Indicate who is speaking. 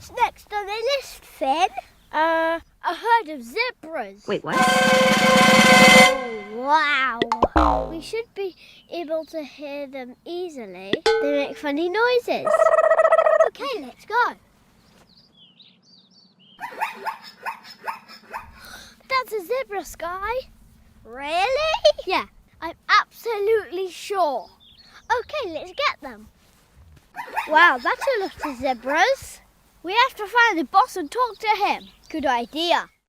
Speaker 1: What's next on the list, Finn? A herd of zebras.
Speaker 2: Wait, what?
Speaker 1: Oh, wow. We should be able to hear them easily. They make funny noises. Okay, let's go. That's a zebra, Sky. Really? Yeah, I'm absolutely sure. Okay, let's get them. Wow, that's a lot of zebras. We have to find the boss and talk to him. Good idea.